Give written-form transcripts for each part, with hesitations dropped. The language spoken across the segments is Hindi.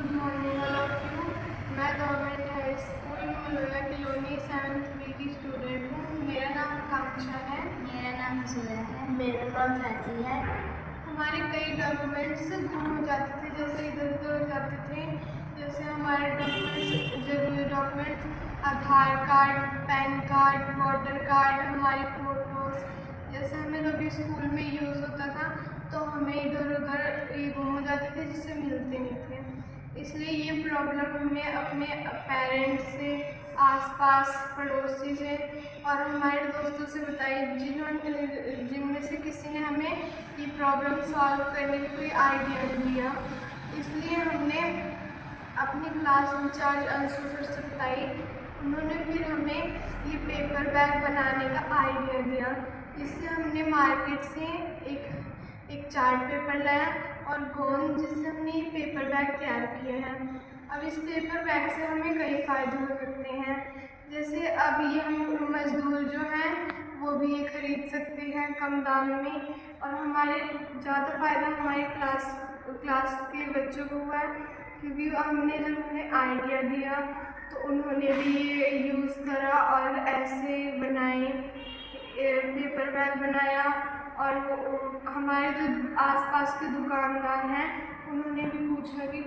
Good morning all of you. मैं government high school मलोया colony 7th B की स्टूडेंट हूँ। मेरा नाम आकांक्षा है। मेरा नाम जोया है। मेरा नाम फैजी है। हमारे कई डॉक्यूमेंट्स गुम हो जाते थे, जैसे इधर उधर हो जाते थे। जैसे हमारे डॉक्यूमेंट्स, जरूरी document Aadhaar card, PAN card, voter card, हमारी फ़ोटोज़, जैसे हमें कभी स्कूल में यूज़ होता था तो हमें इधर उधर ये गुम हो जाते थे, जिससे मिलते नहीं थे। इसलिए ये प्रॉब्लम हमें अपने पेरेंट्स से, आसपास पड़ोसी से और हमारे दोस्तों से बताई, जिनमें से किसी ने हमें ये प्रॉब्लम सॉल्व करने का कोई आइडिया दिया। इसलिए हमने अपनी क्लास इंचार्ज अंशु सर से बताई। उन्होंने फिर हमें ये पेपर बैग बनाने का आइडिया दिया। इससे हमने मार्केट से एक चार्ट पेपर लाया और गोंद, जिससे हमने ये पेपर बैग तैयार किए हैं। अब इस पेपर बैग से हमें कई फ़ायदे हो सकते हैं। जैसे अब ये हम मज़दूर जो हैं वो भी ये खरीद सकते हैं कम दाम में, और हमारे ज़्यादा फ़ायदा हमारे क्लास के बच्चों को हुआ है, क्योंकि हमने जब उन्हें आइडिया दिया तो उन्होंने भी ये यूज़ करा और ऐसे बनाए, पेपर बैग बनाया। और हमारे जो आसपास के दुकानदार हैं उन्होंने भी पूछा कि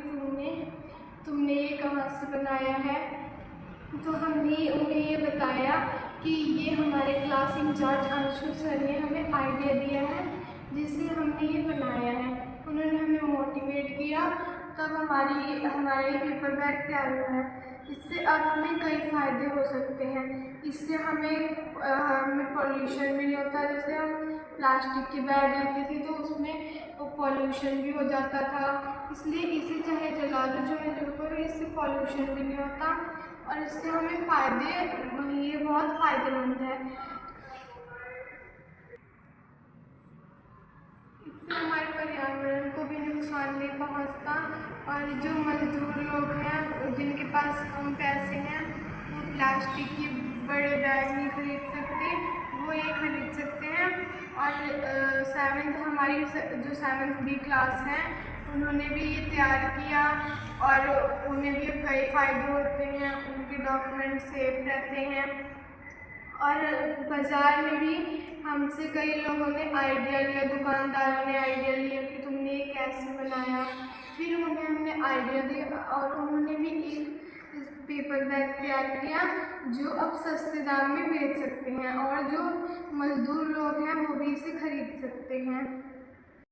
तुमने ये कहाँ से बनाया है। तो हमने उन्हें ये बताया कि ये हमारे क्लास इंचार्ज अंशु सर ने हमें आइडिया दिया है, जिससे हमने ये बनाया है। उन्होंने हमें मोटिवेट किया, तब हमारा ये पेपर बैग तैयार हुआ है। इससे अब हमें कई फ़ायदे हो सकते हैं। इससे हमें पॉल्यूशन भी नहीं होता। जैसे हम प्लास्टिक के बैग लेते थे तो उसमें वो पॉल्यूशन भी हो जाता था, इसलिए इसे चाहे जला लो चाहे जो करो, इससे पॉल्यूशन भी नहीं होता और इससे हमें फ़ायदे, ये बहुत फ़ायदेमंद है। इससे हमारे पर्यावरण को भी नुकसान नहीं पहुंचता, और जो मजदूर लोग हैं जिनके पास कम पैसे हैं वो प्लास्टिक के बड़े बैग नहीं खरीद सकते, वो ये खरीद सकते हैं। और हमारी जो 7th बी क्लास है उन्होंने भी ये तैयार किया और उन्हें भी कई फ़ायदे होते हैं, उनके डॉक्यूमेंट सेफ रहते हैं। और बाज़ार में भी हमसे कई लोगों ने आइडिया लिया, दुकानदारों ने आइडिया लिया कि तुमने ये कैसे बनाया। फिर उन्हें हमने आइडिया दिया और उन्होंने भी एक पेपर बैग तैयार किया जो अब सस्ते दाम में बेच सकते हैं, और जो मज़दूर लोग हैं वो भी इसे खरीद सकते हैं।